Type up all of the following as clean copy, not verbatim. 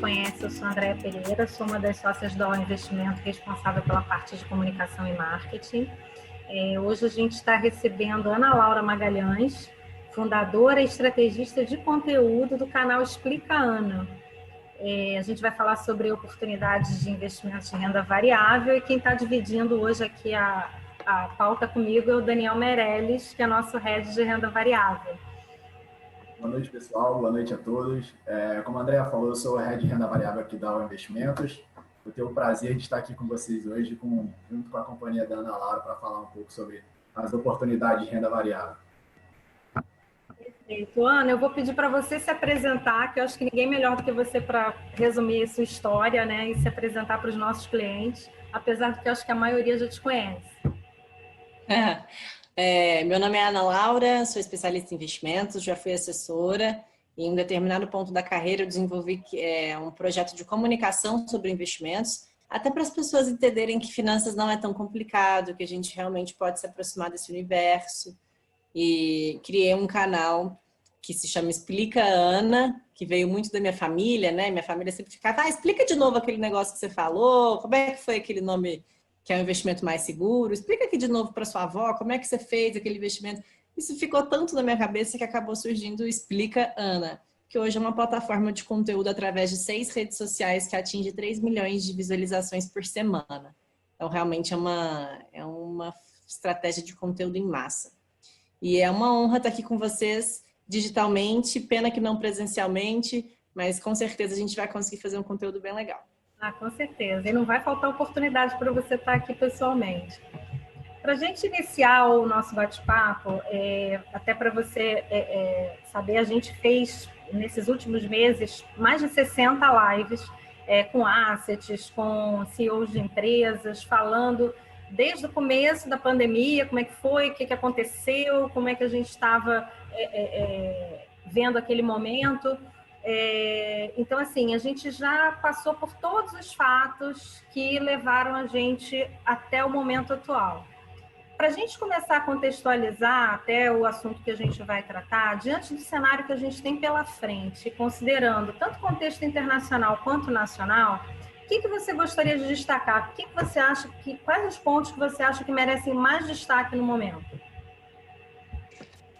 conhece, eu sou Andréa Pereira, sou uma das sócias da O Investimento, responsável pela parte de comunicação e marketing. Hoje a gente está recebendo Ana Laura Magalhães, fundadora e estrategista de conteúdo do canal Explica Ana. A gente vai falar sobre oportunidades de investimentos de renda variável e quem está dividindo hoje aqui a pauta comigo é o Daniel Meirelles, que é nosso head de renda variável. Boa noite, pessoal. Boa noite a todos. Como a Andrea falou, eu sou o head de renda variável aqui da O Investimentos. Eu tenho o prazer de estar aqui com vocês hoje, junto com a companhia da Ana Laura, para falar um pouco sobre as oportunidades de renda variável. Perfeito. Ana, eu vou pedir para você se apresentar, que eu acho que ninguém melhor do que você para resumir a sua história, né, e se apresentar para os nossos clientes, apesar de que eu acho que a maioria já te conhece. Meu nome é Ana Laura, sou especialista em investimentos, já fui assessora e em um determinado ponto da carreira eu desenvolvi um projeto de comunicação sobre investimentos, até para as pessoas entenderem que finanças não é tão complicado, que a gente realmente pode se aproximar desse universo. E criei um canal que se chama Explica Ana, que veio muito da minha família, né? Minha família sempre ficava, explica de novo aquele negócio que você falou, como é que foi aquele nome que é um investimento mais seguro, explica aqui de novo para sua avó, como é que você fez aquele investimento. Isso ficou tanto na minha cabeça que acabou surgindo o Explica Ana, que hoje é uma plataforma de conteúdo através de 6 redes sociais que atinge 3 milhões de visualizações por semana. Então, realmente é uma estratégia de conteúdo em massa. E é uma honra estar aqui com vocês digitalmente, pena que não presencialmente, mas com certeza a gente vai conseguir fazer um conteúdo bem legal. Com certeza. E não vai faltar oportunidade para você estar aqui pessoalmente. Para a gente iniciar o nosso bate-papo, até para você saber, a gente fez, nesses últimos meses, mais de 60 lives com assets, com CEOs de empresas, falando desde o começo da pandemia, como é que foi, o que aconteceu, como é que a gente estava vendo aquele momento. Então, assim, a gente já passou por todos os fatos que levaram a gente até o momento atual. Para a gente começar a contextualizar até o assunto que a gente vai tratar, diante do cenário que a gente tem pela frente, considerando tanto o contexto internacional quanto nacional, o que você gostaria de destacar? Quais os pontos que você acha que merecem mais destaque no momento?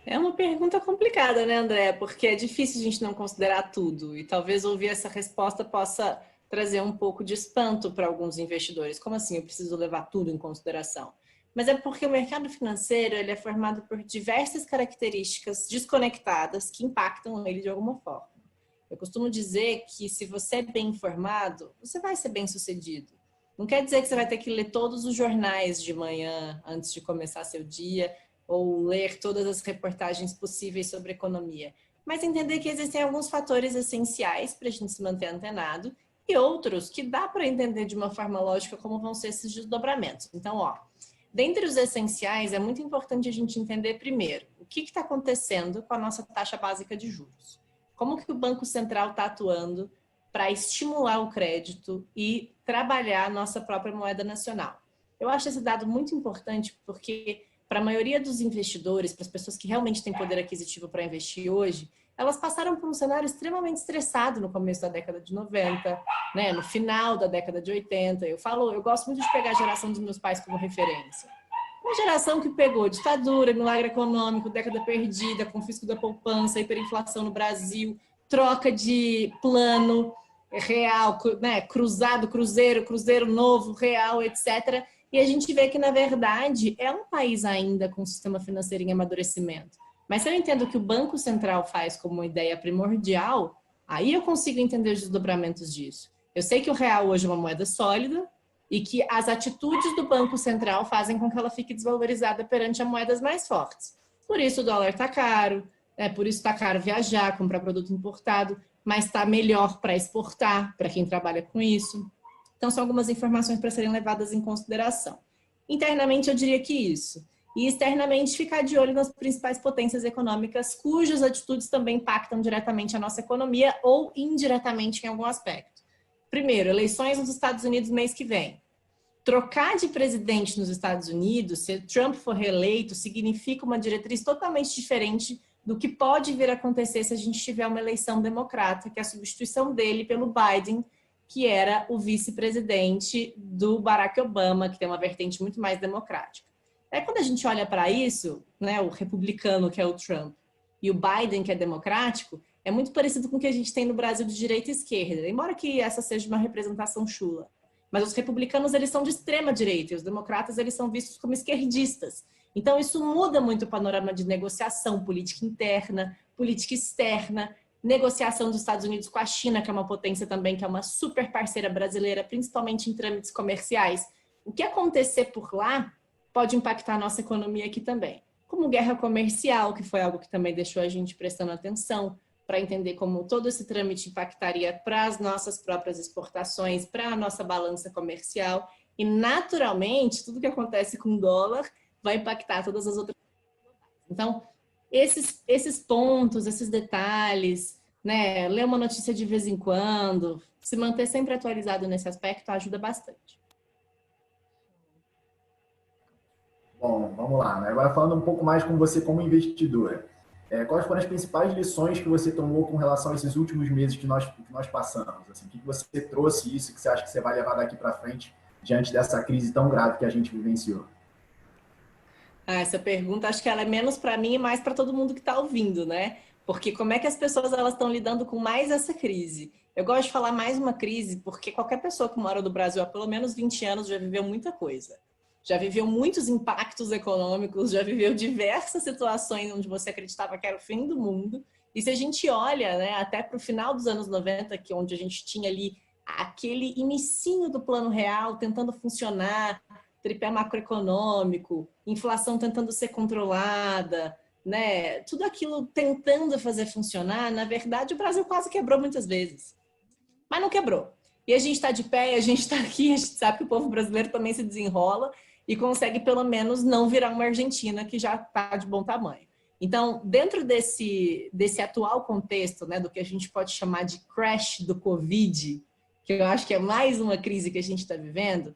É uma pergunta complicada, né, André? Porque é difícil a gente não considerar tudo. E talvez ouvir essa resposta possa trazer um pouco de espanto para alguns investidores. Como assim? Eu preciso levar tudo em consideração? Mas é porque o mercado financeiro ele é formado por diversas características desconectadas que impactam ele de alguma forma. Eu costumo dizer que se você é bem informado, você vai ser bem sucedido. Não quer dizer que você vai ter que ler todos os jornais de manhã antes de começar seu dia ou ler todas as reportagens possíveis sobre economia, mas entender que existem alguns fatores essenciais para a gente se manter antenado e outros que dá para entender de uma forma lógica como vão ser esses desdobramentos. Então, dentre os essenciais, é muito importante a gente entender primeiro o que está acontecendo com a nossa taxa básica de juros. Como que o Banco Central está atuando para estimular o crédito e trabalhar a nossa própria moeda nacional? Eu acho esse dado muito importante porque, para a maioria dos investidores, para as pessoas que realmente têm poder aquisitivo para investir hoje, elas passaram por um cenário extremamente estressado no começo da década de 90, né, no final da década de 80. Eu gosto muito de pegar a geração dos meus pais como referência. Uma geração que pegou ditadura, milagre econômico, década perdida, confisco da poupança, hiperinflação no Brasil, troca de plano real, né, cruzado, cruzeiro novo, real, etc. E a gente vê que, na verdade, é um país ainda com um sistema financeiro em amadurecimento. Mas se eu entendo o que o Banco Central faz como uma ideia primordial, aí eu consigo entender os desdobramentos disso. Eu sei que o real hoje é uma moeda sólida, e que as atitudes do Banco Central fazem com que ela fique desvalorizada perante as moedas mais fortes. Por isso o dólar está caro, por isso está caro viajar, comprar produto importado, mas está melhor para exportar, para quem trabalha com isso. Então, são algumas informações para serem levadas em consideração. Internamente, eu diria que isso. E externamente, ficar de olho nas principais potências econômicas, cujas atitudes também impactam diretamente a nossa economia ou indiretamente em algum aspecto. Primeiro, eleições nos Estados Unidos mês que vem. Trocar de presidente nos Estados Unidos, se Trump for reeleito, significa uma diretriz totalmente diferente do que pode vir a acontecer se a gente tiver uma eleição democrata, que é a substituição dele pelo Biden, que era o vice-presidente do Barack Obama, que tem uma vertente muito mais democrática. Quando a gente olha para isso, né, o republicano, que é o Trump, e o Biden, que é democrático, é muito parecido com o que a gente tem no Brasil de direita e esquerda, embora que essa seja uma representação chula. Mas os republicanos, eles são de extrema direita, e os democratas, eles são vistos como esquerdistas. Então, isso muda muito o panorama de negociação, política interna, política externa, negociação dos Estados Unidos com a China, que é uma potência também, que é uma super parceira brasileira, principalmente em trâmites comerciais. O que acontecer por lá pode impactar a nossa economia aqui também. Como guerra comercial, que foi algo que também deixou a gente prestando atenção, para entender como todo esse trâmite impactaria para as nossas próprias exportações, para a nossa balança comercial. E, naturalmente, tudo que acontece com o dólar vai impactar todas as outras. Então, esses pontos, esses detalhes, né, ler uma notícia de vez em quando, se manter sempre atualizado nesse aspecto ajuda bastante. Bom, vamos lá, né? Agora falando um pouco mais com você como investidora. Quais foram as principais lições que você tomou com relação a esses últimos meses que nós passamos? Assim, o que você trouxe isso que você acha que você vai levar daqui para frente diante dessa crise tão grave que a gente vivenciou? Essa pergunta, acho que ela é menos para mim e mais para todo mundo que está ouvindo, né? Porque como é que as pessoas elas estão lidando com mais essa crise? Eu gosto de falar mais uma crise porque qualquer pessoa que mora no Brasil há pelo menos 20 anos já viveu muita coisa. Já viveu muitos impactos econômicos, já viveu diversas situações onde você acreditava que era o fim do mundo. E se a gente olha, né, até para o final dos anos 90, que onde a gente tinha ali aquele inicinho do Plano Real tentando funcionar, tripé macroeconômico, inflação tentando ser controlada, né, tudo aquilo tentando fazer funcionar, na verdade o Brasil quase quebrou muitas vezes. Mas não quebrou. E a gente está de pé, a gente está aqui, a gente sabe que o povo brasileiro também se desenrola e consegue, pelo menos, não virar uma Argentina que já está de bom tamanho. Então, dentro desse atual contexto, né, do que a gente pode chamar de crash do Covid, que eu acho que é mais uma crise que a gente está vivendo,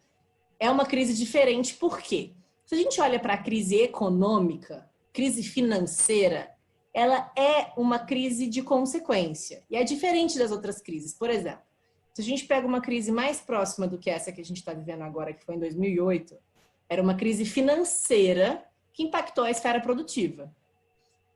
é uma crise diferente. Por quê? Se a gente olha para a crise econômica, crise financeira, ela é uma crise de consequência. E é diferente das outras crises. Por exemplo, se a gente pega uma crise mais próxima do que essa que a gente está vivendo agora, que foi em 2008, era uma crise financeira que impactou a esfera produtiva.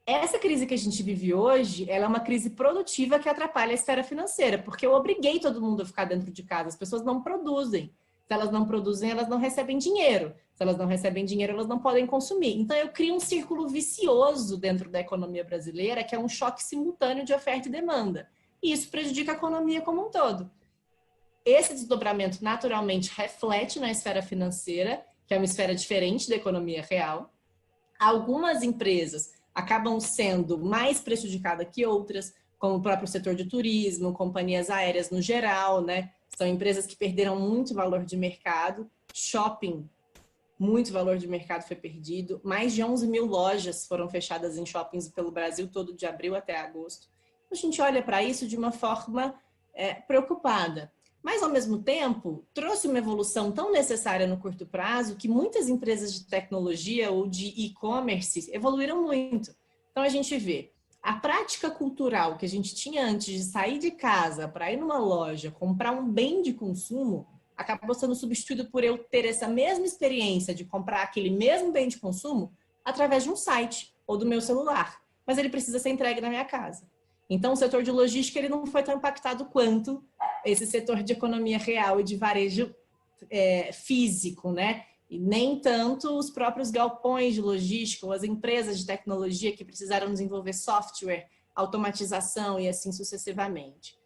Essa crise que a gente vive hoje, ela é uma crise produtiva que atrapalha a esfera financeira, porque eu obriguei todo mundo a ficar dentro de casa. As pessoas não produzem. Se elas não produzem, elas não recebem dinheiro. Se elas não recebem dinheiro, elas não podem consumir. Então, eu crio um círculo vicioso dentro da economia brasileira, que é um choque simultâneo de oferta e demanda. E isso prejudica a economia como um todo. Esse desdobramento, naturalmente, reflete na esfera financeira, que é uma esfera diferente da economia real. Algumas empresas acabam sendo mais prejudicadas que outras, como o próprio setor de turismo, companhias aéreas no geral, né? São empresas que perderam muito valor de mercado. Shopping, muito valor de mercado foi perdido. Mais de 11 mil lojas foram fechadas em shoppings pelo Brasil todo, de abril até agosto. A gente olha para isso de uma forma preocupada. Mas, ao mesmo tempo, trouxe uma evolução tão necessária no curto prazo que muitas empresas de tecnologia ou de e-commerce evoluíram muito. Então, a gente vê a prática cultural que a gente tinha antes de sair de casa para ir numa loja, comprar um bem de consumo, acabou sendo substituído por eu ter essa mesma experiência de comprar aquele mesmo bem de consumo através de um site ou do meu celular. Mas ele precisa ser entregue na minha casa. Então, o setor de logística ele não foi tão impactado quanto esse setor de economia real e de varejo físico, né? E nem tanto os próprios galpões de logística ou as empresas de tecnologia que precisaram desenvolver software, automatização e assim sucessivamente.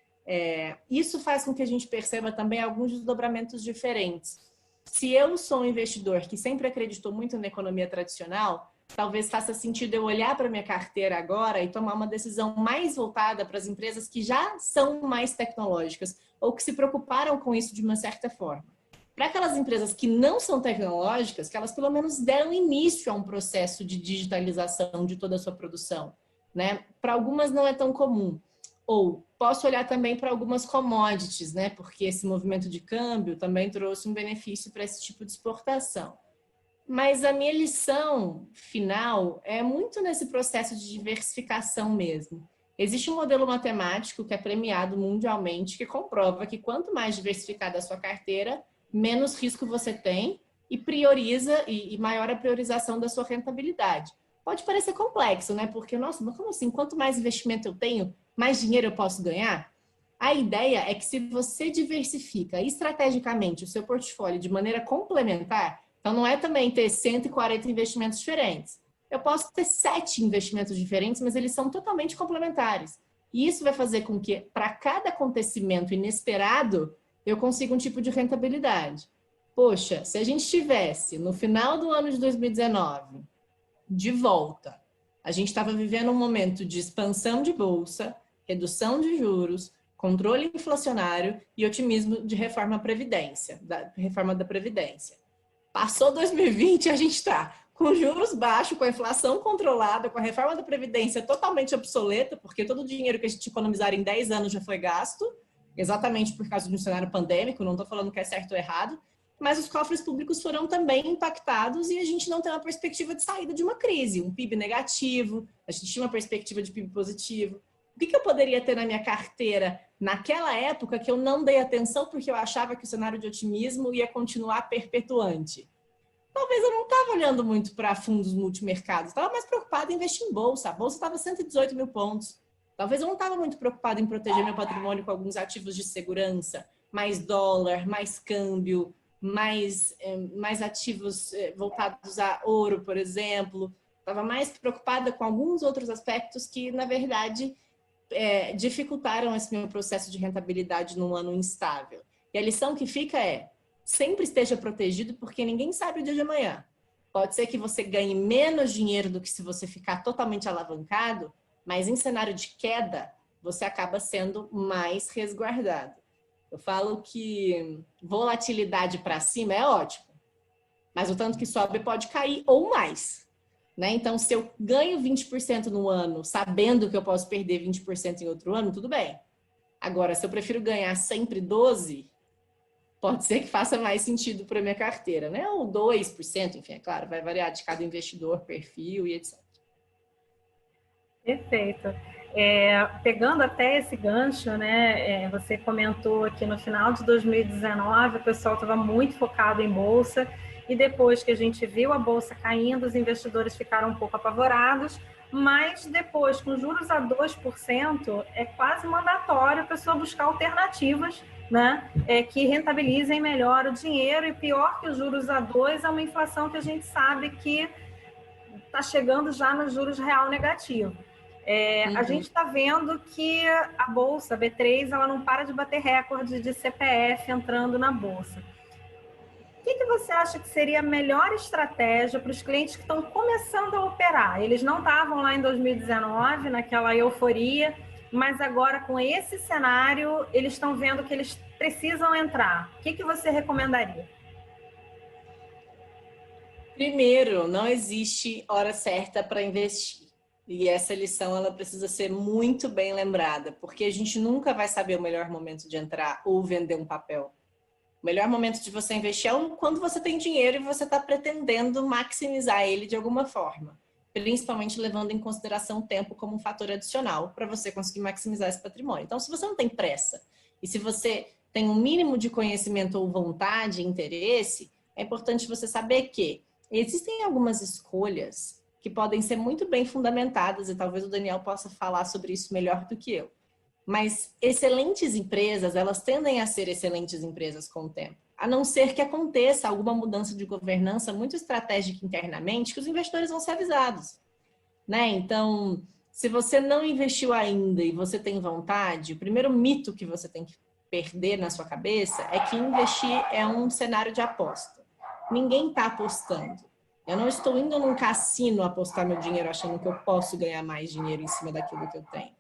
Isso faz com que a gente perceba também alguns desdobramentos diferentes. Se eu sou um investidor que sempre acreditou muito na economia tradicional, talvez faça sentido eu olhar para a minha carteira agora e tomar uma decisão mais voltada para as empresas que já são mais tecnológicas ou que se preocuparam com isso de uma certa forma. Para aquelas empresas que não são tecnológicas, que elas pelo menos deram início a um processo de digitalização de toda a sua produção, né? Para algumas não é tão comum. Ou posso olhar também para algumas commodities, né? Porque esse movimento de câmbio também trouxe um benefício para esse tipo de exportação. Mas a minha lição final é muito nesse processo de diversificação mesmo. Existe um modelo matemático que é premiado mundialmente que comprova que quanto mais diversificada a sua carteira, menos risco você tem e prioriza e maior a priorização da sua rentabilidade. Pode parecer complexo, né? Porque, nossa, mas como assim? Quanto mais investimento eu tenho, mais dinheiro eu posso ganhar? A ideia é que se você diversifica estrategicamente o seu portfólio de maneira complementar, então não é também ter 140 investimentos diferentes. Eu posso ter 7 investimentos diferentes, mas eles são totalmente complementares. E isso vai fazer com que, para cada acontecimento inesperado, eu consiga um tipo de rentabilidade. Poxa, se a gente tivesse, no final do ano de 2019, de volta, a gente estava vivendo um momento de expansão de bolsa, redução de juros, controle inflacionário e otimismo de reforma da Previdência. Passou 2020 e a gente está com juros baixos, com a inflação controlada, com a reforma da Previdência totalmente obsoleta, porque todo o dinheiro que a gente economizar em 10 anos já foi gasto, exatamente por causa de um cenário pandêmico, não estou falando que é certo ou errado, mas os cofres públicos foram também impactados e a gente não tem uma perspectiva de saída de uma crise, um PIB negativo, a gente tinha uma perspectiva de PIB positivo. O que eu poderia ter na minha carteira naquela época que eu não dei atenção porque eu achava que o cenário de otimismo ia continuar perpetuante? Talvez eu não estava olhando muito para fundos multimercados, estava mais preocupada em investir em bolsa. A bolsa estava 118 mil pontos. Talvez eu não estava muito preocupada em proteger meu patrimônio com alguns ativos de segurança, mais dólar, mais câmbio, mais ativos voltados a ouro, por exemplo. Estava mais preocupada com alguns outros aspectos que, na verdade, dificultaram esse meu processo de rentabilidade num ano instável. E a lição que fica é: sempre esteja protegido, porque ninguém sabe o dia de amanhã. Pode ser que você ganhe menos dinheiro do que se você ficar totalmente alavancado, mas em cenário de queda, você acaba sendo mais resguardado. Eu falo que volatilidade para cima é ótimo, mas o tanto que sobe pode cair ou mais. Né? Então, se eu ganho 20% no ano, sabendo que eu posso perder 20% em outro ano, tudo bem. Agora, se eu prefiro ganhar sempre 12%, pode ser que faça mais sentido para a minha carteira, né? Ou 2%, enfim, é claro, vai variar de cada investidor, perfil e etc. Perfeito. Pegando até esse gancho, né? Você comentou que no final de 2019 o pessoal estava muito focado em bolsa, e depois que a gente viu a bolsa caindo, os investidores ficaram um pouco apavorados, mas depois, com juros a 2%, é quase mandatório a pessoa buscar alternativas, né, que rentabilizem melhor o dinheiro. E pior que os juros a 2%, é uma inflação que a gente sabe que está chegando já nos juros real negativo. A gente está vendo que a Bolsa, a B3, ela não para de bater recorde de CPF entrando na Bolsa. O que você acha que seria a melhor estratégia para os clientes que estão começando a operar? Eles não estavam lá em 2019, naquela euforia, mas agora com esse cenário, eles estão vendo que eles precisam entrar. O que você recomendaria? Primeiro, não existe hora certa para investir. E essa lição ela precisa ser muito bem lembrada, porque a gente nunca vai saber o melhor momento de entrar ou vender um papel. O melhor momento de você investir é quando você tem dinheiro e você está pretendendo maximizar ele de alguma forma, principalmente levando em consideração o tempo como um fator adicional para você conseguir maximizar esse patrimônio. Então, se você não tem pressa e se você tem um mínimo de conhecimento ou vontade, interesse, é importante você saber que existem algumas escolhas que podem ser muito bem fundamentadas, e talvez o Daniel possa falar sobre isso melhor do que eu. Mas excelentes empresas, elas tendem a ser excelentes empresas com o tempo. A não ser que aconteça alguma mudança de governança muito estratégica internamente, que os investidores vão ser avisados. Né? Então, se você não investiu ainda e você tem vontade, o primeiro mito que você tem que perder na sua cabeça é que investir é um cenário de aposta. Ninguém está apostando. Eu não estou indo num cassino apostar meu dinheiro achando que eu posso ganhar mais dinheiro em cima daquilo que eu tenho.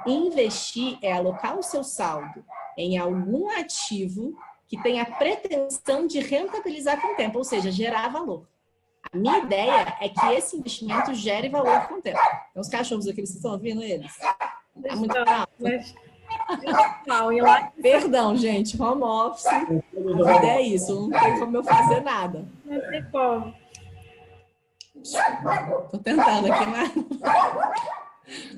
Investir é alocar o seu saldo em algum ativo que tenha pretensão de rentabilizar com o tempo, ou seja, gerar valor. A minha ideia é que esse investimento gere valor com o tempo. Então, os cachorros aqui, vocês estão ouvindo eles? Tá muito alto. Perdão, gente, home office. A vida é isso, não tem como eu fazer nada. Não tem como. Tô tentando aqui, mas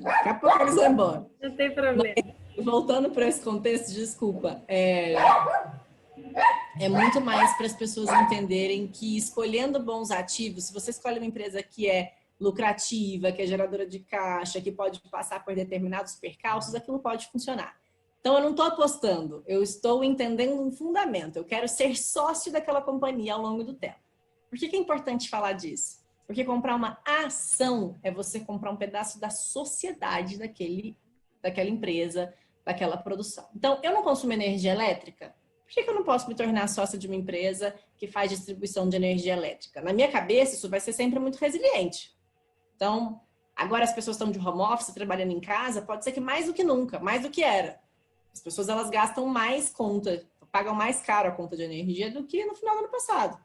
daqui a pouco eles vão embora. Não tem problema. Mas, voltando para esse contexto, desculpa, é muito mais para as pessoas entenderem que escolhendo bons ativos, se você escolhe uma empresa que é lucrativa, que é geradora de caixa, que pode passar por determinados percalços, aquilo pode funcionar. Então, eu não estou apostando, eu estou entendendo um fundamento. Eu quero ser sócio daquela companhia ao longo do tempo. Por que é importante falar disso? Porque comprar uma ação é você comprar um pedaço da sociedade daquela empresa, daquela produção. Então, eu não consumo energia elétrica? Por que eu não posso me tornar sócia de uma empresa que faz distribuição de energia elétrica? Na minha cabeça, isso vai ser sempre muito resiliente. Então, agora as pessoas estão de home office, trabalhando em casa, pode ser que mais do que nunca, mais do que era. As pessoas, elas gastam mais conta, pagam mais caro a conta de energia do que no final do ano passado.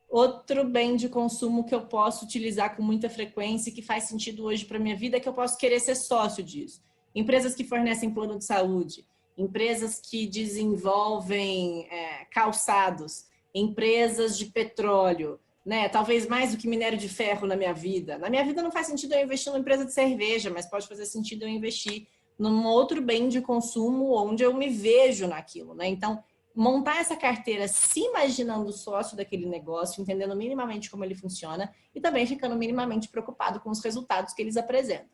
Outro bem de consumo que eu posso utilizar com muita frequência e que faz sentido hoje para a minha vida é que eu posso querer ser sócio disso. Empresas que fornecem plano de saúde, empresas que desenvolvem calçados, empresas de petróleo, né? Talvez mais do que minério de ferro na minha vida. Na minha vida não faz sentido eu investir numa empresa de cerveja, mas pode fazer sentido eu investir num outro bem de consumo onde eu me vejo naquilo, né? Então, montar essa carteira se imaginando sócio daquele negócio, entendendo minimamente como ele funciona e também ficando minimamente preocupado com os resultados que eles apresentam.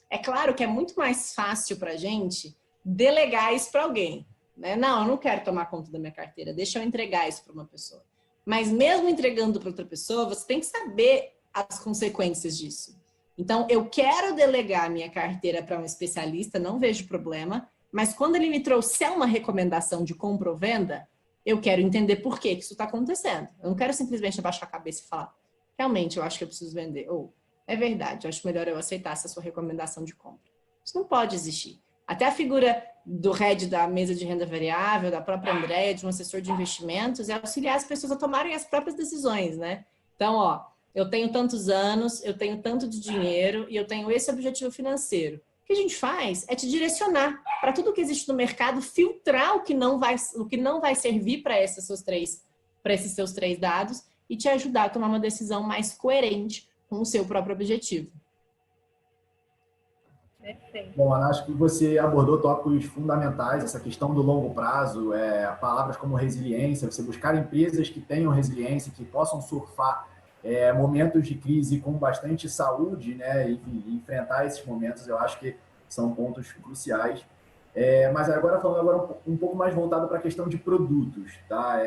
É claro que é muito mais fácil para a gente delegar isso para alguém, né? Não, eu não quero tomar conta da minha carteira, deixa eu entregar isso para uma pessoa. Mas mesmo entregando para outra pessoa, você tem que saber as consequências disso. Então, eu quero delegar a minha carteira para um especialista, não vejo problema, mas quando ele me trouxer uma recomendação de compra ou venda, eu quero entender por que isso está acontecendo. Eu não quero simplesmente abaixar a cabeça e falar, realmente, eu acho que eu preciso vender. Ou, é verdade, eu acho melhor eu aceitar essa sua recomendação de compra. Isso não pode existir. Até a figura do head da mesa de renda variável, da própria Andréia, de um assessor de investimentos, é auxiliar as pessoas a tomarem as próprias decisões, né? Então, ó, eu tenho tantos anos, eu tenho tanto de dinheiro e eu tenho esse objetivo financeiro. O que a gente faz é te direcionar para tudo que existe no mercado, filtrar o que não vai servir para esses seus três dados e te ajudar a tomar uma decisão mais coerente com o seu próprio objetivo. Perfeito. Bom, Ana, acho que você abordou tópicos fundamentais, essa questão do longo prazo, palavras como resiliência, você buscar empresas que tenham resiliência, que possam surfar momentos de crise com bastante saúde, né? Enfim, enfrentar esses momentos, eu acho que são pontos cruciais. Mas agora falando um pouco mais voltado para a questão de produtos, tá?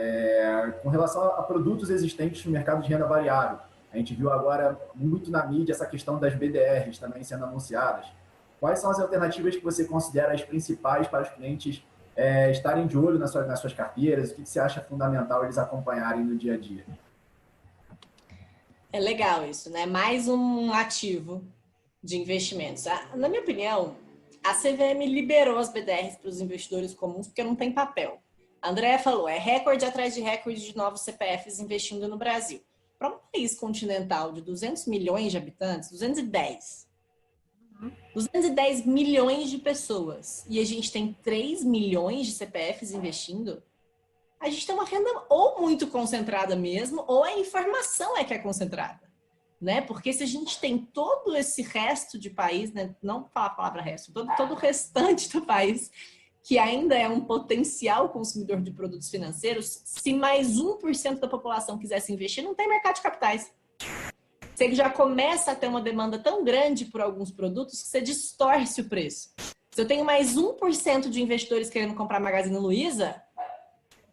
Com relação a produtos existentes no mercado de renda variável, a gente viu agora muito na mídia essa questão das BDRs também sendo anunciadas. Quais são as alternativas que você considera as principais para os clientes estarem de olho nas suas carteiras? O que você acha fundamental eles acompanharem no dia a dia? É legal isso, né? Mais um ativo de investimentos. Na minha opinião, a CVM liberou as BDRs para os investidores comuns porque não tem papel. A Andréa falou, é recorde atrás de recorde de novos CPFs investindo no Brasil. Para um país continental de 200 milhões de habitantes, 210 milhões de pessoas, e a gente tem 3 milhões de CPFs investindo, a gente tem uma renda ou muito concentrada mesmo, ou a informação que é concentrada, né? Porque se a gente tem todo esse resto de país, né? Não falar a palavra resto, todo o restante do país, que ainda é um potencial consumidor de produtos financeiros, se mais 1% da população quisesse investir, não tem mercado de capitais. Você já começa a ter uma demanda tão grande por alguns produtos que você distorce o preço. Se eu tenho mais 1% de investidores querendo comprar Magazine Luiza,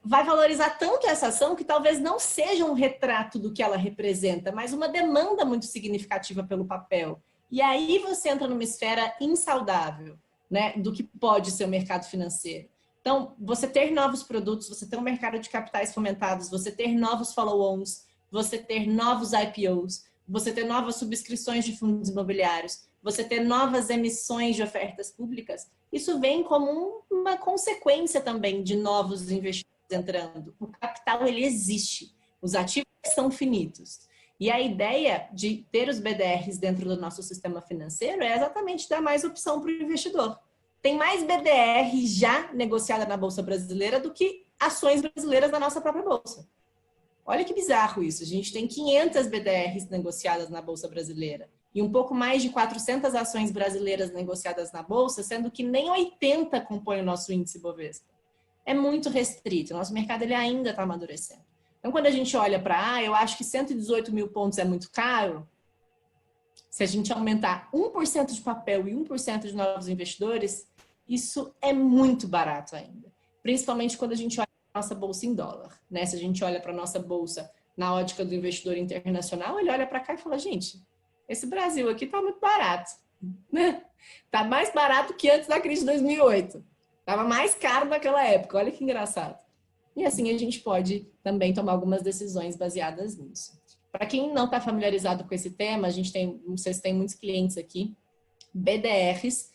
vai valorizar tanto essa ação que talvez não seja um retrato do que ela representa, mas uma demanda muito significativa pelo papel. E aí você entra numa esfera insaudável, né, do que pode ser o mercado financeiro. Então, você ter novos produtos, você ter um mercado de capitais fomentados, você ter novos follow-ons, você ter novos IPOs, você ter novas subscrições de fundos imobiliários, você ter novas emissões de ofertas públicas, isso vem como uma consequência também de novos investidores entrando. O capital, ele existe. Os ativos são finitos. E a ideia de ter os BDRs dentro do nosso sistema financeiro é exatamente dar mais opção para o investidor. Tem mais BDR já negociada na Bolsa Brasileira do que ações brasileiras da nossa própria Bolsa. Olha que bizarro isso. A gente tem 500 BDRs negociadas na Bolsa Brasileira e um pouco mais de 400 ações brasileiras negociadas na Bolsa, sendo que nem 80 compõem o nosso índice Bovespa. É muito restrito. O nosso mercado ele ainda está amadurecendo. Então, quando a gente olha para, eu acho que 118 mil pontos é muito caro, se a gente aumentar 1% de papel e 1% de novos investidores, isso é muito barato ainda. Principalmente quando a gente olha para a nossa bolsa em dólar, né? Se a gente olha para a nossa bolsa na ótica do investidor internacional, ele olha para cá e fala, gente, esse Brasil aqui está muito barato, né? Está mais barato que antes da crise de 2008. Estava mais caro naquela época, olha que engraçado. E assim a gente pode também tomar algumas decisões baseadas nisso. Para quem não está familiarizado com esse tema, a gente tem, não sei se tem muitos clientes aqui, BDRs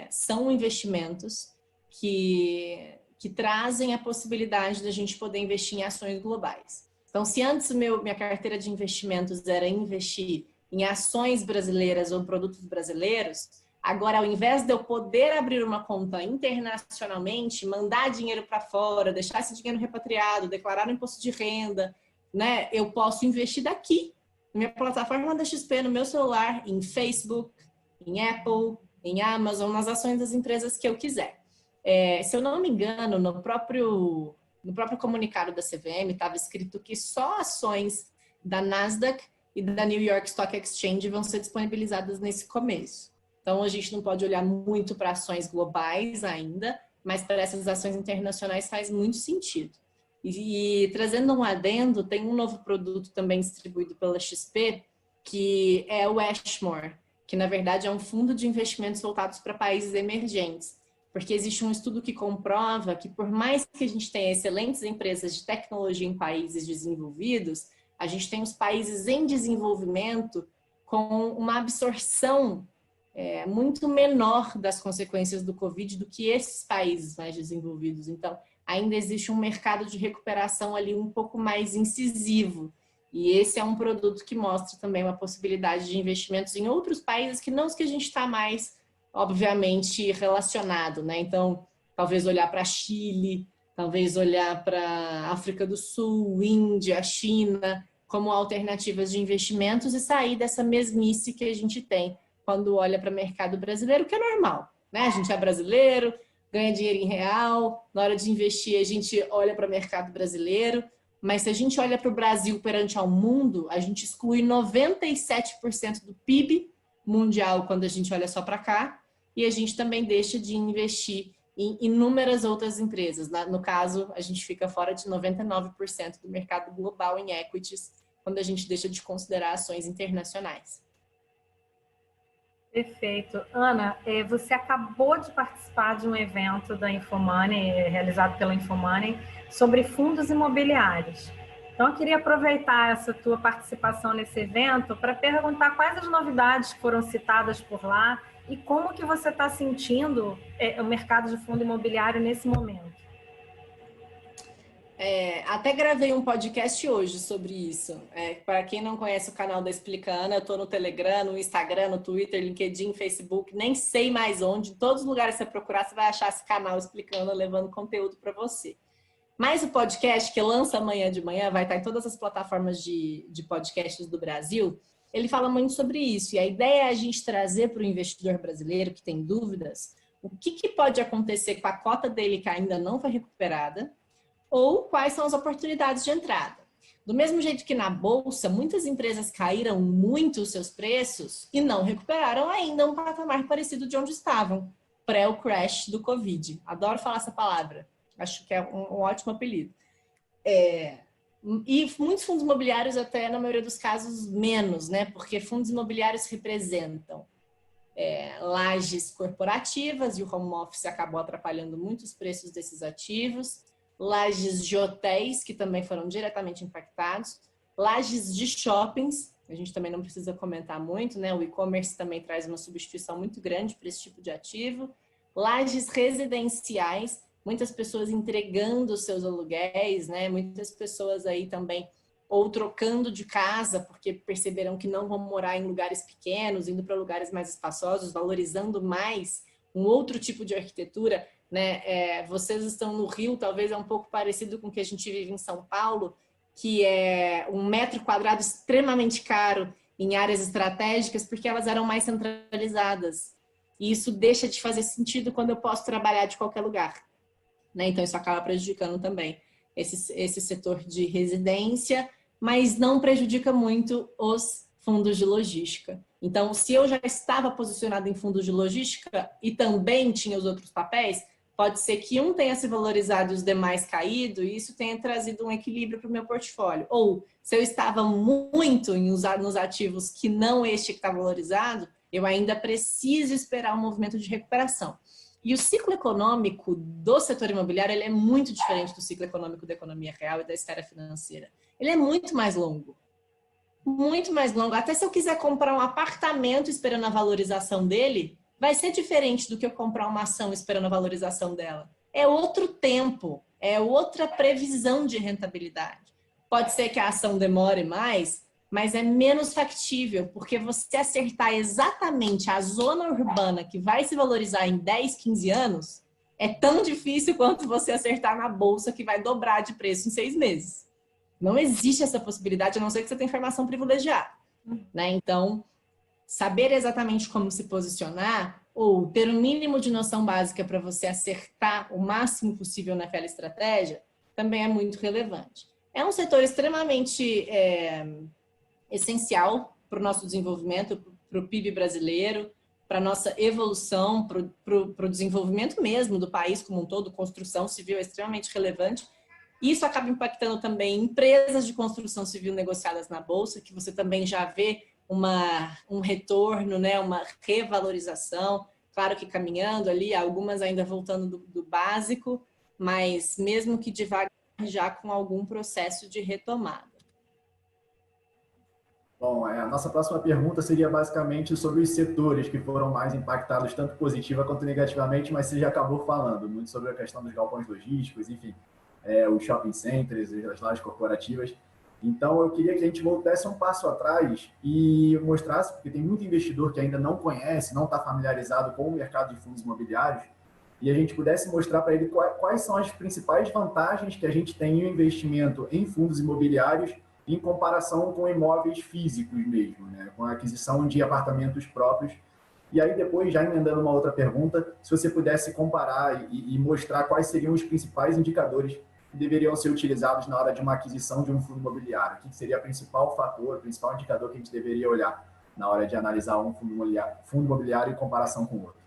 são investimentos que trazem a possibilidade da gente poder investir em ações globais. Então, se antes minha carteira de investimentos era investir em ações brasileiras ou produtos brasileiros, agora, ao invés de eu poder abrir uma conta internacionalmente, mandar dinheiro para fora, deixar esse dinheiro repatriado, declarar o imposto de renda, né, eu posso investir daqui, na minha plataforma da XP, no meu celular, em Facebook, em Apple, em Amazon, nas ações das empresas que eu quiser. Se eu não me engano, no próprio comunicado da CVM estava escrito que só ações da Nasdaq e da New York Stock Exchange vão ser disponibilizadas nesse começo. Então, a gente não pode olhar muito para ações globais ainda, mas para essas ações internacionais faz muito sentido. E trazendo um adendo, tem um novo produto também distribuído pela XP, que é o Ashmore, que na verdade é um fundo de investimentos voltados para países emergentes. Porque existe um estudo que comprova que por mais que a gente tenha excelentes empresas de tecnologia em países desenvolvidos, a gente tem os países em desenvolvimento com uma absorção muito menor das consequências do Covid do que esses países mais desenvolvidos. Então, ainda existe um mercado de recuperação ali um pouco mais incisivo. E esse é um produto que mostra também uma possibilidade de investimentos em outros países que não os que a gente está mais, obviamente, relacionado, né? Então, talvez olhar para Chile, talvez olhar para África do Sul, Índia, China, como alternativas de investimentos e sair dessa mesmice que a gente tem quando olha para o mercado brasileiro, que é normal, né? A gente é brasileiro, ganha dinheiro em real, na hora de investir a gente olha para o mercado brasileiro, mas se a gente olha para o Brasil perante ao mundo, a gente exclui 97% do PIB mundial quando a gente olha só para cá, e a gente também deixa de investir em inúmeras outras empresas. No caso, a gente fica fora de 99% do mercado global em equities, quando a gente deixa de considerar ações internacionais. Perfeito. Ana, você acabou de participar de um evento da Infomoney, realizado pela Infomoney, sobre fundos imobiliários. Então, eu queria aproveitar essa tua participação nesse evento para perguntar quais as novidades que foram citadas por lá e como que você está sentindo o mercado de fundo imobiliário nesse momento. Até gravei um podcast hoje sobre isso. Para quem não conhece o canal da Explicana, eu estou no Telegram, no Instagram, no Twitter, LinkedIn, Facebook, nem sei mais onde. Em todos os lugares que você procurar, você vai achar esse canal Explicana, levando conteúdo para você. Mas o podcast, que lança amanhã de manhã, vai estar em todas as plataformas de podcasts do Brasil, ele fala muito sobre isso. E a ideia é a gente trazer para o investidor brasileiro que tem dúvidas o que pode acontecer com a cota dele que ainda não foi recuperada, ou quais são as oportunidades de entrada. Do mesmo jeito que na Bolsa, muitas empresas caíram muito os seus preços e não recuperaram ainda um patamar parecido de onde estavam, pré o crash do Covid. Adoro falar essa palavra, acho que é um ótimo apelido. E muitos fundos imobiliários até, na maioria dos casos, menos, né? Porque fundos imobiliários representam lajes corporativas, e o home office acabou atrapalhando muito os preços desses ativos, lajes de hotéis, que também foram diretamente impactados, lajes de shoppings, a gente também não precisa comentar muito, né? O e-commerce também traz uma substituição muito grande para esse tipo de ativo, lajes residenciais, muitas pessoas entregando os seus aluguéis, né? Muitas pessoas aí também ou trocando de casa porque perceberam que não vão morar em lugares pequenos, indo para lugares mais espaçosos, valorizando mais um outro tipo de arquitetura, né? Vocês estão no Rio, talvez é um pouco parecido com o que a gente vive em São Paulo, que é um metro quadrado extremamente caro em áreas estratégicas, porque elas eram mais centralizadas. E isso deixa de fazer sentido quando eu posso trabalhar de qualquer lugar, né? Então, isso acaba prejudicando também esse setor de residência, mas não prejudica muito os fundos de logística. Então, se eu já estava posicionado em fundos de logística e também tinha os outros papéis, pode ser que um tenha se valorizado e os demais caído, e isso tenha trazido um equilíbrio para o meu portfólio. Ou, se eu estava muito nos ativos que não este que está valorizado, eu ainda preciso esperar um movimento de recuperação. E o ciclo econômico do setor imobiliário ele é muito diferente do ciclo econômico da economia real e da esfera financeira. Ele é muito mais longo. Muito mais longo. Até se eu quiser comprar um apartamento esperando a valorização dele, vai ser diferente do que eu comprar uma ação esperando a valorização dela. É outro tempo, é outra previsão de rentabilidade. Pode ser que a ação demore mais, mas é menos factível, porque você acertar exatamente a zona urbana que vai se valorizar em 10, 15 anos, é tão difícil quanto você acertar na bolsa que vai dobrar de preço em 6 meses. Não existe essa possibilidade, a não ser que você tenha informação privilegiada, né? Então, saber exatamente como se posicionar ou ter um mínimo de noção básica para você acertar o máximo possível naquela estratégia também é muito relevante. É um setor extremamente essencial para o nosso desenvolvimento, para o PIB brasileiro, para a nossa evolução, para o desenvolvimento mesmo do país como um todo. Construção civil é extremamente relevante. Isso acaba impactando também empresas de construção civil negociadas na Bolsa, que você também já vê um retorno, né, uma revalorização, claro que caminhando ali, algumas ainda voltando do básico, mas mesmo que devagar, já com algum processo de retomada. Bom, a nossa próxima pergunta seria basicamente sobre os setores que foram mais impactados, tanto positiva quanto negativamente, mas você já acabou falando muito sobre a questão dos galpões logísticos, enfim, os shopping centers, as lojas corporativas. Então, eu queria que a gente voltasse um passo atrás e mostrasse, porque tem muito investidor que ainda não conhece, não está familiarizado com o mercado de fundos imobiliários, e a gente pudesse mostrar para ele quais são as principais vantagens que a gente tem em investimento em fundos imobiliários em comparação com imóveis físicos mesmo, né? Com a aquisição de apartamentos próprios. E aí depois, já emendando uma outra pergunta, se você pudesse comparar e mostrar quais seriam os principais indicadores que deveriam ser utilizados na hora de uma aquisição de um fundo imobiliário. O que seria o principal fator, o principal indicador que a gente deveria olhar na hora de analisar um fundo imobiliário em comparação com o outro?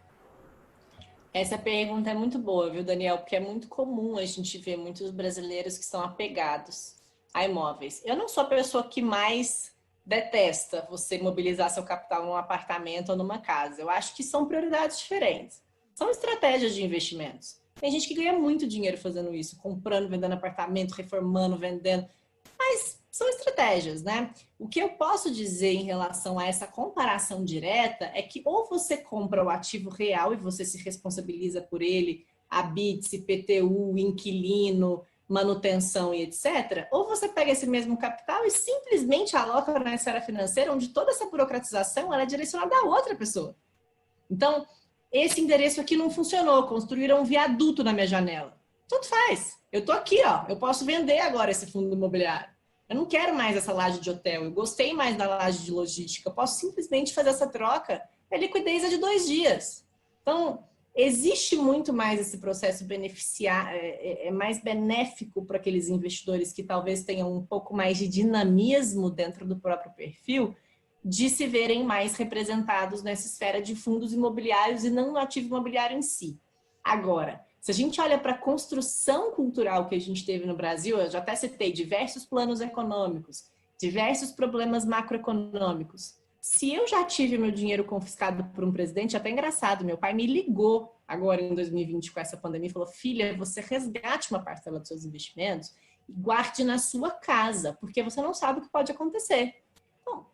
Essa pergunta é muito boa, viu, Daniel? Porque é muito comum a gente ver muitos brasileiros que são apegados a imóveis. Eu não sou a pessoa que mais detesta você mobilizar seu capital num apartamento ou numa casa. Eu acho que são prioridades diferentes. São estratégias de investimentos. Tem gente que ganha muito dinheiro fazendo isso, comprando, vendendo apartamento, reformando, vendendo. Mas são estratégias, né? O que eu posso dizer em relação a essa comparação direta é que ou você compra o ativo real e você se responsabiliza por ele, habite, IPTU, inquilino, manutenção e etc. Ou você pega esse mesmo capital e simplesmente aloca na esfera financeira, onde toda essa burocratização ela é direcionada a outra pessoa. Então, esse endereço aqui não funcionou, construíram um viaduto na minha janela. Tudo faz. Eu tô aqui, ó. Eu posso vender agora esse fundo imobiliário. Eu não quero mais essa laje de hotel. Eu gostei mais da laje de logística. Eu posso simplesmente fazer essa troca. A liquidez é de 2 dias. Então, existe muito mais esse processo beneficiar, é mais benéfico para aqueles investidores que talvez tenham um pouco mais de dinamismo dentro do próprio perfil, de se verem mais representados nessa esfera de fundos imobiliários e não no ativo imobiliário em si. Agora, se a gente olha para a construção cultural que a gente teve no Brasil, eu já até citei diversos planos econômicos, diversos problemas macroeconômicos. Se eu já tive meu dinheiro confiscado por um presidente, é até engraçado, meu pai me ligou agora em 2020 com essa pandemia e falou: filha, você resgate uma parcela dos seus investimentos e guarde na sua casa, porque você não sabe o que pode acontecer. Então,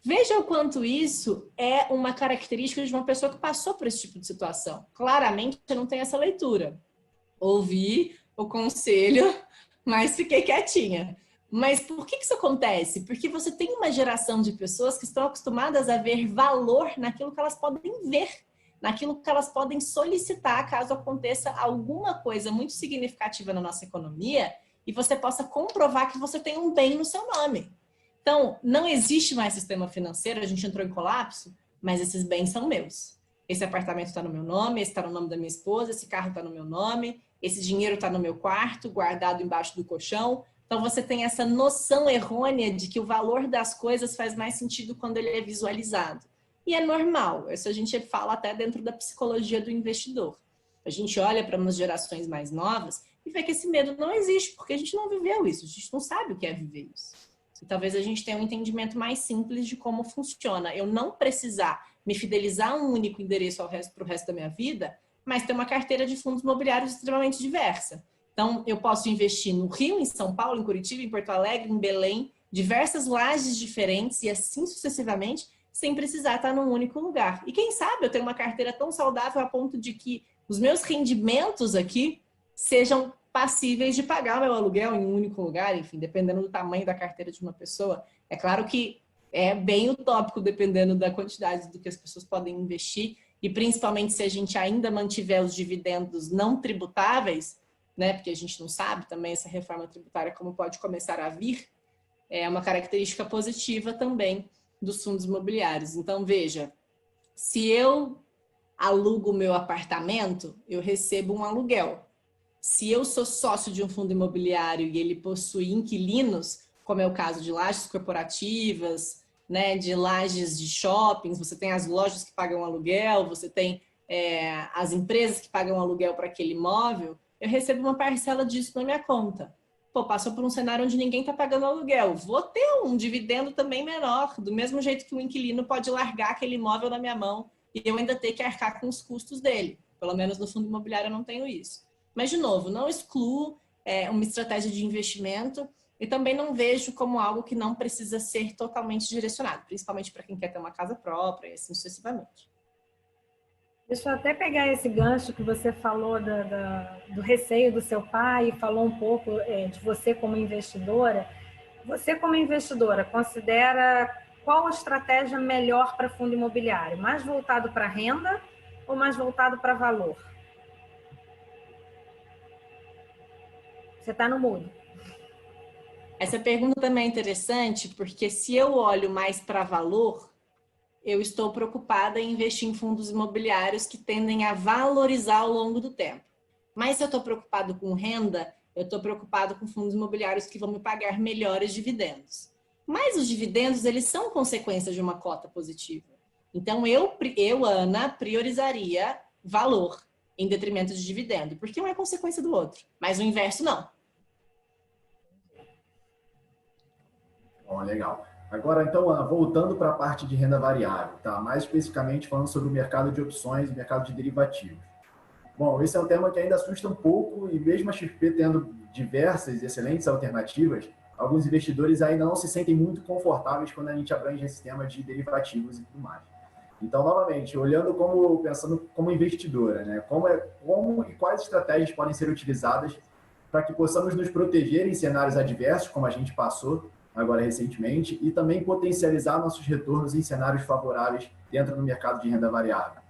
veja o quanto isso é uma característica de uma pessoa que passou por esse tipo de situação. Claramente, eu não tenho essa leitura. Ouvi o conselho, mas fiquei quietinha. Mas por que isso acontece? Porque você tem uma geração de pessoas que estão acostumadas a ver valor naquilo que elas podem ver, naquilo que elas podem solicitar caso aconteça alguma coisa muito significativa na nossa economia e você possa comprovar que você tem um bem no seu nome. Então, não existe mais sistema financeiro, a gente entrou em colapso, mas esses bens são meus. Esse apartamento está no meu nome, esse está no nome da minha esposa, esse carro está no meu nome, esse dinheiro está no meu quarto, guardado embaixo do colchão. Então, você tem essa noção errônea de que o valor das coisas faz mais sentido quando ele é visualizado. E é normal, isso a gente fala até dentro da psicologia do investidor. A gente olha para umas gerações mais novas e vê que esse medo não existe, porque a gente não viveu isso, a gente não sabe o que é viver isso. E talvez a gente tenha um entendimento mais simples de como funciona. Eu não precisar me fidelizar a um único endereço para o resto da minha vida, mas ter uma carteira de fundos imobiliários extremamente diversa. Então, eu posso investir no Rio, em São Paulo, em Curitiba, em Porto Alegre, em Belém, diversas lajes diferentes e assim sucessivamente, sem precisar estar num único lugar. E quem sabe eu tenho uma carteira tão saudável a ponto de que os meus rendimentos aqui sejam passíveis de pagar o meu aluguel em um único lugar, enfim, dependendo do tamanho da carteira de uma pessoa. É claro que é bem utópico, dependendo da quantidade do que as pessoas podem investir, e principalmente se a gente ainda mantiver os dividendos não tributáveis, né, porque a gente não sabe também essa reforma tributária como pode começar a vir, é uma característica positiva também dos fundos imobiliários. Então, veja, se eu alugo o meu apartamento, eu recebo um aluguel. Se eu sou sócio de um fundo imobiliário e ele possui inquilinos, como é o caso de lajes corporativas, né, de lajes de shoppings, você tem as lojas que pagam aluguel, você tem as empresas que pagam aluguel para aquele imóvel, eu recebo uma parcela disso na minha conta. Pô, passou por um cenário onde ninguém está pagando aluguel. Vou ter um dividendo também menor, do mesmo jeito que o inquilino pode largar aquele imóvel na minha mão e eu ainda ter que arcar com os custos dele. Pelo menos no fundo imobiliário eu não tenho isso. Mas, de novo, não excluo uma estratégia de investimento e também não vejo como algo que não precisa ser totalmente direcionado, principalmente para quem quer ter uma casa própria e assim sucessivamente. Deixa eu até pegar esse gancho que você falou do receio do seu pai e falou um pouco de você como investidora. Você como investidora considera qual a estratégia melhor para fundo imobiliário? Mais voltado para renda ou mais voltado para valor? Você está no mudo. Essa pergunta também é interessante, porque se eu olho mais para valor, eu estou preocupada em investir em fundos imobiliários que tendem a valorizar ao longo do tempo. Mas se eu estou preocupado com renda, eu estou preocupado com fundos imobiliários que vão me pagar melhores dividendos. Mas os dividendos, eles são consequência de uma cota positiva. Então, eu Ana, priorizaria valor em detrimento de dividendo, porque um é consequência do outro, mas o inverso não. Bom, legal. Agora, então, Ana, voltando para a parte de renda variável, tá? Mais especificamente falando sobre o mercado de opções e mercado de derivativos. Bom, esse é um tema que ainda assusta um pouco e mesmo a XP tendo diversas excelentes alternativas, alguns investidores ainda não se sentem muito confortáveis quando a gente abrange esse tema de derivativos e tudo mais. Então, novamente, pensando como investidora, né? Como e quais estratégias podem ser utilizadas para que possamos nos proteger em cenários adversos, como a gente passou agora recentemente, e também potencializar nossos retornos em cenários favoráveis dentro do mercado de renda variável.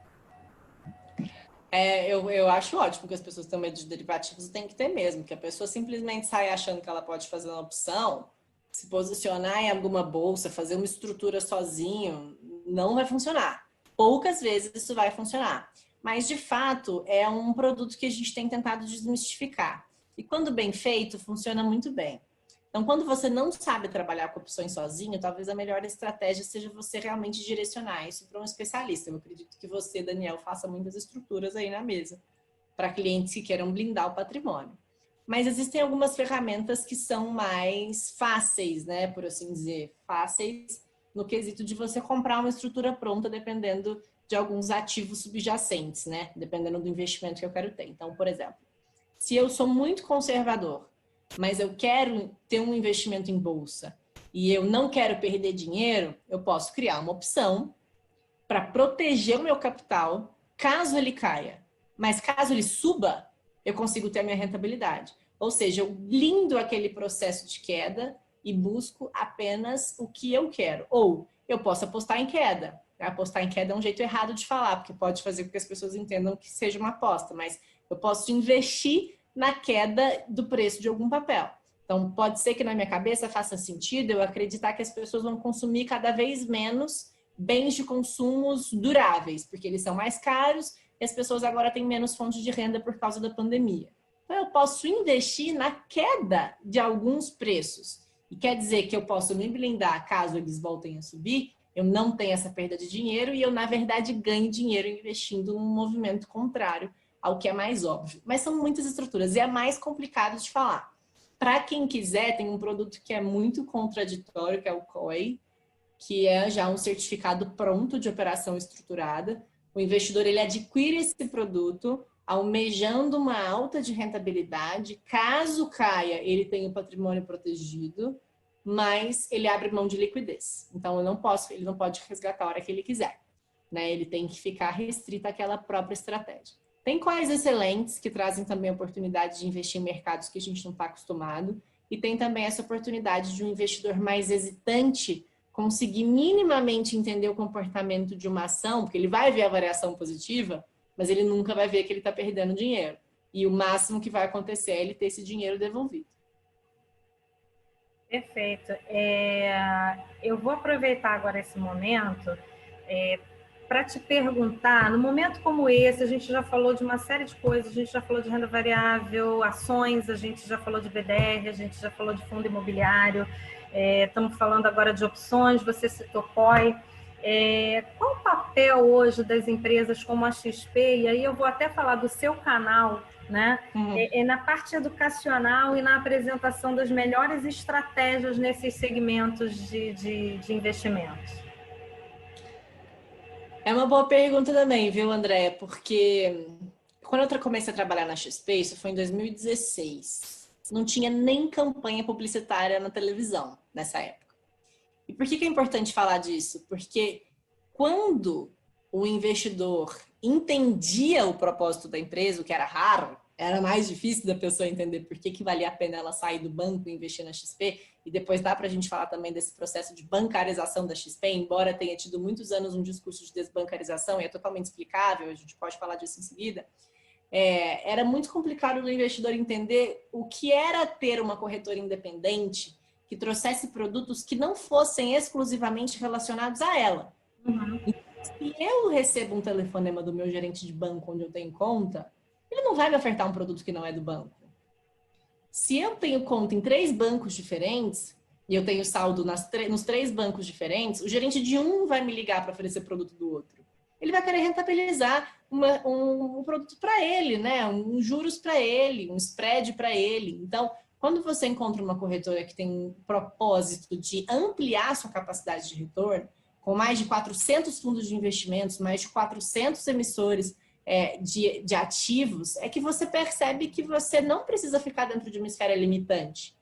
Eu acho ótimo que as pessoas tenham medo de derivativos, tem que ter mesmo, que a pessoa simplesmente sai achando que ela pode fazer uma opção, se posicionar em alguma bolsa, fazer uma estrutura sozinho, não vai funcionar. Poucas vezes isso vai funcionar. Mas, de fato, é um produto que a gente tem tentado desmistificar. E quando bem feito, funciona muito bem. Então, quando você não sabe trabalhar com opções sozinho, talvez a melhor estratégia seja você realmente direcionar isso para um especialista. Eu acredito que você, Daniel, faça muitas estruturas aí na mesa para clientes que queiram blindar o patrimônio. Mas existem algumas ferramentas que são mais fáceis, né, por assim dizer, fáceis no quesito de você comprar uma estrutura pronta, dependendo de alguns ativos subjacentes, né, dependendo do investimento que eu quero ter. Então, por exemplo, se eu sou muito conservador, mas eu quero ter um investimento em bolsa e eu não quero perder dinheiro, eu posso criar uma opção para proteger o meu capital caso ele caia. Mas caso ele suba, eu consigo ter a minha rentabilidade. Ou seja, eu blindo aquele processo de queda e busco apenas o que eu quero. Ou eu posso apostar em queda. Apostar em queda é um jeito errado de falar, porque pode fazer com que as pessoas entendam que seja uma aposta, mas eu posso investir na queda do preço de algum papel. Então, pode ser que na minha cabeça faça sentido eu acreditar que as pessoas vão consumir cada vez menos bens de consumos duráveis, porque eles são mais caros e as pessoas agora têm menos fontes de renda por causa da pandemia. Então, eu posso investir na queda de alguns preços. E quer dizer que eu posso me blindar caso eles voltem a subir, eu não tenho essa perda de dinheiro e eu, na verdade, ganho dinheiro investindo num movimento contrário ao que é mais óbvio. Mas são muitas estruturas e é mais complicado de falar. Para quem quiser, tem um produto que é muito contraditório, que é o COI, que é já um certificado pronto de operação estruturada. O investidor ele adquire esse produto almejando uma alta de rentabilidade. Caso caia, ele tem o patrimônio protegido, mas ele abre mão de liquidez. Então, ele não pode resgatar a hora que ele quiser, né? Ele tem que ficar restrito àquela própria estratégia. Tem quais excelentes que trazem também a oportunidade de investir em mercados que a gente não está acostumado, e tem também essa oportunidade de um investidor mais hesitante conseguir minimamente entender o comportamento de uma ação, porque ele vai ver a variação positiva, mas ele nunca vai ver que ele está perdendo dinheiro. E o máximo que vai acontecer é ele ter esse dinheiro devolvido. Perfeito. Eu vou aproveitar agora esse momento para te perguntar, no momento como esse, a gente já falou de uma série de coisas, a gente já falou de renda variável, ações, a gente já falou de BDR, a gente já falou de fundo imobiliário, estamos falando agora de opções, você citou COI. Qual o papel hoje das empresas como a XP? E aí eu vou até falar do seu canal, né? Na parte educacional e na apresentação das melhores estratégias nesses segmentos de investimentos. É uma boa pergunta também, viu, André? Porque quando eu comecei a trabalhar na XP, isso foi em 2016, não tinha nem campanha publicitária na televisão nessa época. E por que é importante falar disso? Porque quando o investidor entendia o propósito da empresa, o que era raro, era mais difícil da pessoa entender por que valia a pena ela sair do banco e investir na XP. E depois dá para a gente falar também desse processo de bancarização da XP, embora tenha tido muitos anos um discurso de desbancarização, e é totalmente explicável, a gente pode falar disso em seguida. Era muito complicado do investidor entender o que era ter uma corretora independente que trouxesse produtos que não fossem exclusivamente relacionados a ela. Se eu recebo um telefonema do meu gerente de banco onde eu tenho conta, ele não vai me ofertar um produto que não é do banco. Se eu tenho conta em 3 bancos diferentes, e eu tenho saldo nos 3 bancos diferentes, o gerente de um vai me ligar para oferecer produto do outro. Ele vai querer rentabilizar um produto para ele, né? Um juros para ele, um spread para ele. Então, quando você encontra uma corretora que tem um propósito de ampliar a sua capacidade de retorno, com mais de 400 fundos de investimentos, mais de 400 emissores de ativos, é que você percebe que você não precisa ficar dentro de uma esfera limitante,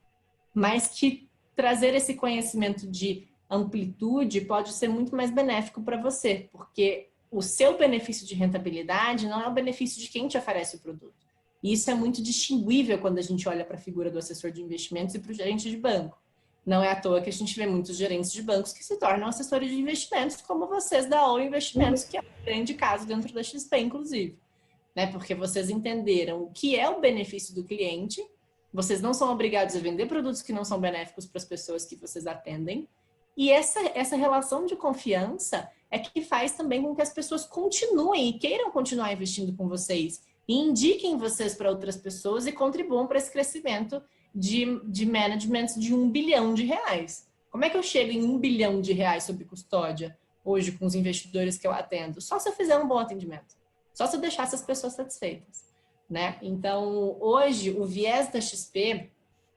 mas que trazer esse conhecimento de amplitude pode ser muito mais benéfico para você, porque o seu benefício de rentabilidade não é o benefício de quem te oferece o produto. E isso é muito distinguível quando a gente olha para a figura do assessor de investimentos e para o gerente de banco. Não é à toa que a gente vê muitos gerentes de bancos que se tornam assessores de investimentos, como vocês da Oi Investimentos, que é um grande caso dentro da XP, inclusive. Né? Porque vocês entenderam o que é o benefício do cliente, vocês não são obrigados a vender produtos que não são benéficos para as pessoas que vocês atendem, e essa relação de confiança é que faz também com que as pessoas continuem e queiram continuar investindo com vocês, e indiquem vocês para outras pessoas e contribuam para esse crescimento de managements de R$1 bilhão. Como é que eu chego em R$1 bilhão sob custódia hoje com os investidores que eu atendo? Só se eu fizer um bom atendimento. Só se eu deixar essas pessoas satisfeitas, né? Então, hoje, o viés da XP,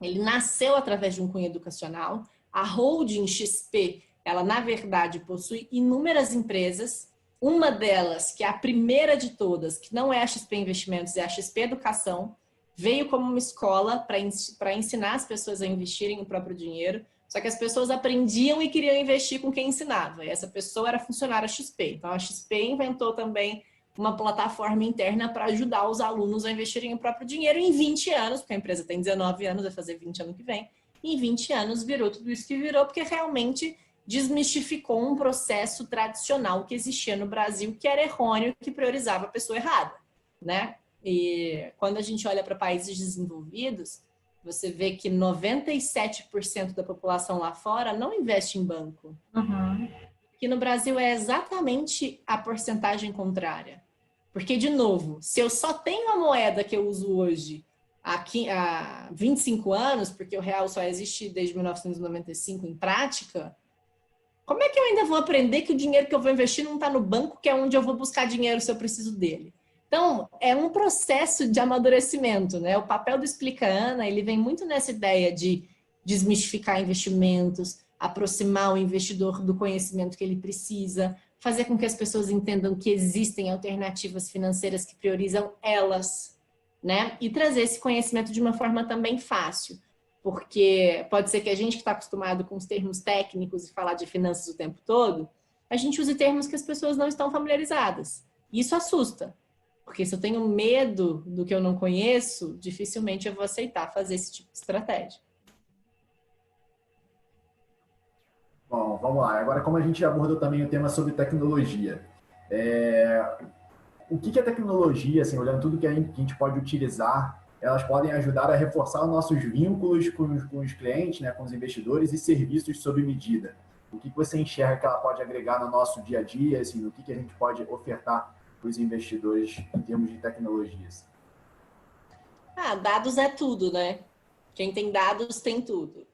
ele nasceu através de um cunho educacional. A holding XP, ela, na verdade, possui inúmeras empresas. Uma delas, que é a primeira de todas, que não é a XP Investimentos, é a XP Educação, veio como uma escola para ensinar as pessoas a investirem o próprio dinheiro, só que as pessoas aprendiam e queriam investir com quem ensinava, e essa pessoa era funcionária XP. Então, a XP inventou também uma plataforma interna para ajudar os alunos a investirem o próprio dinheiro em 20 anos, porque a empresa tem 19 anos, vai fazer 20 ano que vem, e em 20 anos virou tudo isso que virou, porque realmente desmistificou um processo tradicional que existia no Brasil, que era errôneo, que priorizava a pessoa errada, né? E quando a gente olha para países desenvolvidos, você vê que 97% da população lá fora não investe em banco. Uhum. Que no Brasil é exatamente a porcentagem contrária. Porque, de novo, se eu só tenho a moeda que eu uso hoje há 25 anos, porque o real só existe desde 1995 em prática, como é que eu ainda vou aprender que o dinheiro que eu vou investir não está no banco, que é onde eu vou buscar dinheiro se eu preciso dele? Então, é um processo de amadurecimento, né? O papel do Explica Ana, ele vem muito nessa ideia de desmistificar investimentos, aproximar o investidor do conhecimento que ele precisa, fazer com que as pessoas entendam que existem alternativas financeiras que priorizam elas, né? E trazer esse conhecimento de uma forma também fácil, porque pode ser que a gente que está acostumado com os termos técnicos e falar de finanças o tempo todo, a gente use termos que as pessoas não estão familiarizadas. E isso assusta, porque se eu tenho medo do que eu não conheço, dificilmente eu vou aceitar fazer esse tipo de estratégia. Bom, vamos lá. Agora, como a gente já abordou também o tema sobre tecnologia, o que a tecnologia, assim, olhando tudo que a gente pode utilizar, elas podem ajudar a reforçar os nossos vínculos com os clientes, né, com os investidores e serviços sob medida? O que você enxerga que ela pode agregar no nosso dia a dia, assim, o que a gente pode ofertar para os investidores em termos de tecnologias? Dados é tudo, né? Quem tem dados tem tudo.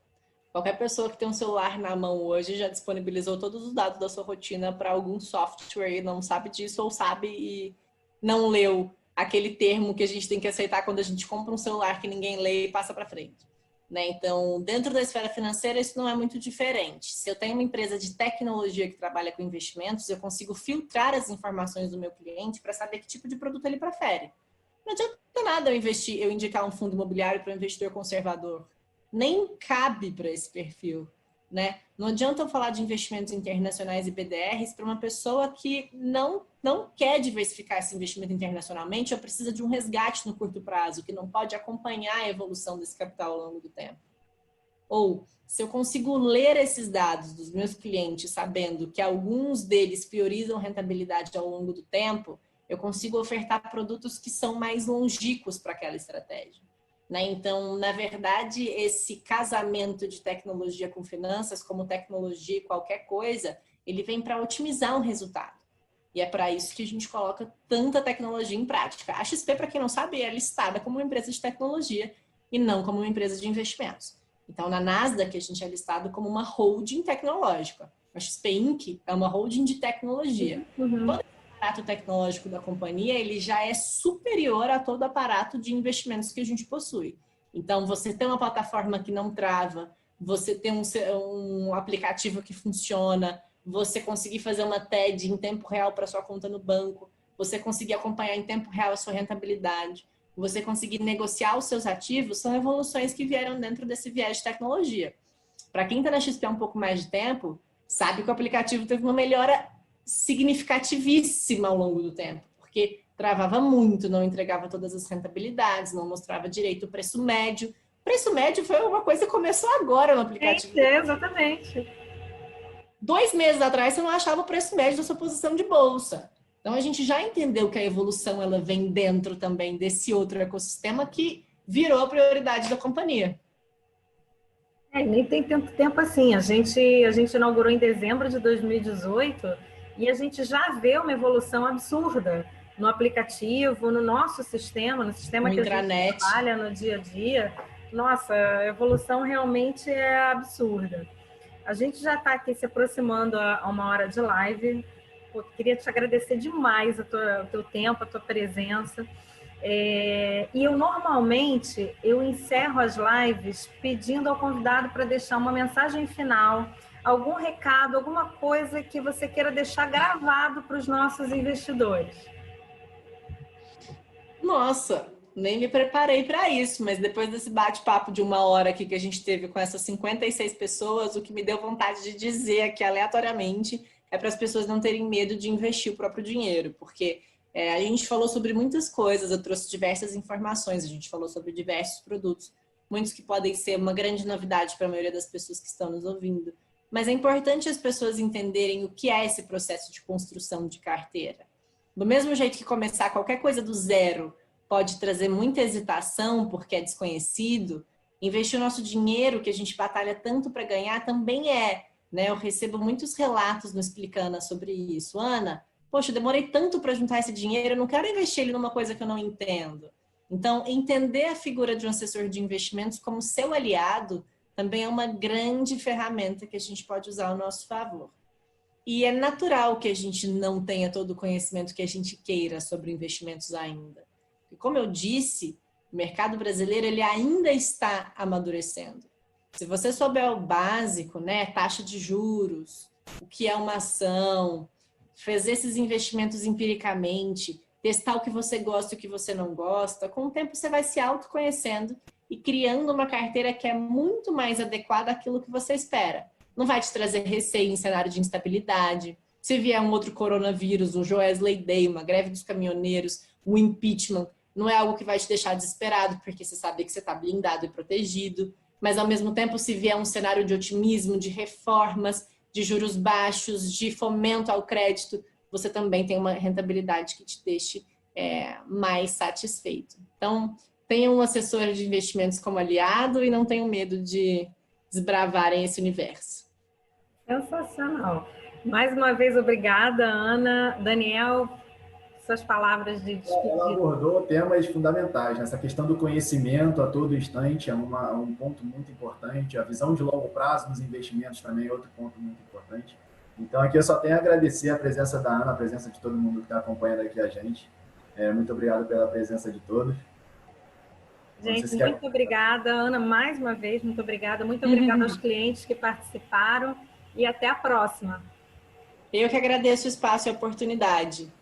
Qualquer pessoa que tem um celular na mão hoje já disponibilizou todos os dados da sua rotina para algum software e não sabe disso ou sabe e não leu aquele termo que a gente tem que aceitar quando a gente compra um celular que ninguém lê e passa para frente. Né? Então, dentro da esfera financeira, isso não é muito diferente. Se eu tenho uma empresa de tecnologia que trabalha com investimentos, eu consigo filtrar as informações do meu cliente para saber que tipo de produto ele prefere. Não adianta nada eu indicar um fundo imobiliário para um investidor conservador. Nem cabe para esse perfil, né? Não adianta eu falar de investimentos internacionais e BDRs para uma pessoa que não quer diversificar esse investimento internacionalmente ou precisa de um resgate no curto prazo, que não pode acompanhar a evolução desse capital ao longo do tempo. Ou, se eu consigo ler esses dados dos meus clientes, sabendo que alguns deles priorizam rentabilidade ao longo do tempo, eu consigo ofertar produtos que são mais longínquos para aquela estratégia. Né? Então, na verdade, esse casamento de tecnologia com finanças, como tecnologia e qualquer coisa, ele vem para otimizar um resultado. E é para isso que a gente coloca tanta tecnologia em prática. A XP, para quem não sabe, é listada como uma empresa de tecnologia e não como uma empresa de investimentos. Então, na Nasdaq, a gente é listado como uma holding tecnológica. A XP Inc. é uma holding de tecnologia. Uhum. Todo aparato tecnológico da companhia, ele já é superior a todo aparato de investimentos que a gente possui. Então, você tem uma plataforma que não trava, você tem um aplicativo que funciona, você conseguir fazer uma TED em tempo real para sua conta no banco, você conseguir acompanhar em tempo real a sua rentabilidade, você conseguir negociar os seus ativos, são evoluções que vieram dentro desse viés de tecnologia. Para quem está na XP há um pouco mais de tempo, sabe que o aplicativo teve uma melhora significativíssima ao longo do tempo, porque travava muito, não entregava todas as rentabilidades, não mostrava direito o preço médio. O preço médio foi uma coisa que começou agora no aplicativo. Exatamente. 2 meses atrás você não achava o preço médio da sua posição de bolsa. Então a gente já entendeu que a evolução ela vem dentro também desse outro ecossistema que virou a prioridade da companhia. Nem tem tanto tempo assim. A gente inaugurou em dezembro de 2018 e a gente já vê uma evolução absurda no aplicativo, no nosso sistema, no sistema No que intranet. a gente trabalha no dia a dia. Nossa, a evolução realmente é absurda. A gente já está aqui se aproximando a uma hora de live. Eu queria te agradecer demais o teu tempo, a tua presença. E eu normalmente encerro as lives pedindo ao convidado para deixar uma mensagem final, algum recado, alguma coisa que você queira deixar gravado para os nossos investidores. Nossa, nem me preparei para isso, mas depois desse bate-papo de 1 hora aqui que a gente teve com essas 56 pessoas, o que me deu vontade de dizer aqui aleatoriamente é para as pessoas não terem medo de investir o próprio dinheiro, porque a gente falou sobre muitas coisas, eu trouxe diversas informações, a gente falou sobre diversos produtos, muitos que podem ser uma grande novidade para a maioria das pessoas que estão nos ouvindo. Mas é importante as pessoas entenderem o que é esse processo de construção de carteira. Do mesmo jeito que começar qualquer coisa do zero pode trazer muita hesitação porque é desconhecido, Investir o nosso dinheiro, que a gente batalha tanto para ganhar, também é, né? Eu recebo muitos relatos no Explicana sobre isso. Ana, poxa, eu demorei tanto para juntar esse dinheiro, eu não quero investir ele numa coisa que eu não entendo. Então, entender a figura de um assessor de investimentos como seu aliado também é uma grande ferramenta que a gente pode usar ao nosso favor. E é natural que a gente não tenha todo o conhecimento que a gente queira sobre investimentos ainda. E como eu disse, o mercado brasileiro ele ainda está amadurecendo. Se você souber o básico, né, taxa de juros, o que é uma ação, fazer esses investimentos empiricamente, testar o que você gosta e o que você não gosta, com o tempo você vai se autoconhecendo e criando uma carteira que é muito mais adequada àquilo que você espera. Não vai te trazer receio em cenário de instabilidade. Se vier um outro coronavírus, um Joesley Day, uma greve dos caminhoneiros, um impeachment, não é algo que vai te deixar desesperado, porque você sabe que você está blindado e protegido. Mas, ao mesmo tempo, se vier um cenário de otimismo, de reformas, de juros baixos, de fomento ao crédito, você também tem uma rentabilidade que te deixe mais satisfeito. Então, tenha um assessor de investimentos como aliado e não tenham medo de desbravarem esse universo. Sensacional. Mais uma vez, obrigada, Ana. Daniel, suas palavras de despedida. Ela abordou temas fundamentais, né? Essa questão do conhecimento a todo instante é um ponto muito importante. A visão de longo prazo nos investimentos também é outro ponto muito importante. Então, aqui eu só tenho a agradecer a presença da Ana, a presença de todo mundo que está acompanhando aqui a gente. Muito obrigado pela presença de todos. Gente, muito obrigada, Ana, mais uma vez, muito obrigada. Muito obrigada aos clientes que participaram e até a próxima. Eu que agradeço o espaço e a oportunidade.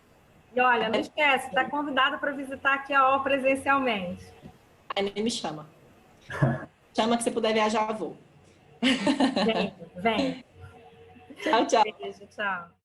E olha, não esquece, está convidada para visitar aqui a OL presencialmente. Ai, nem me chama. Chama que você puder viajar, eu vou. Vem. Tchau, tchau. Beijo, tchau.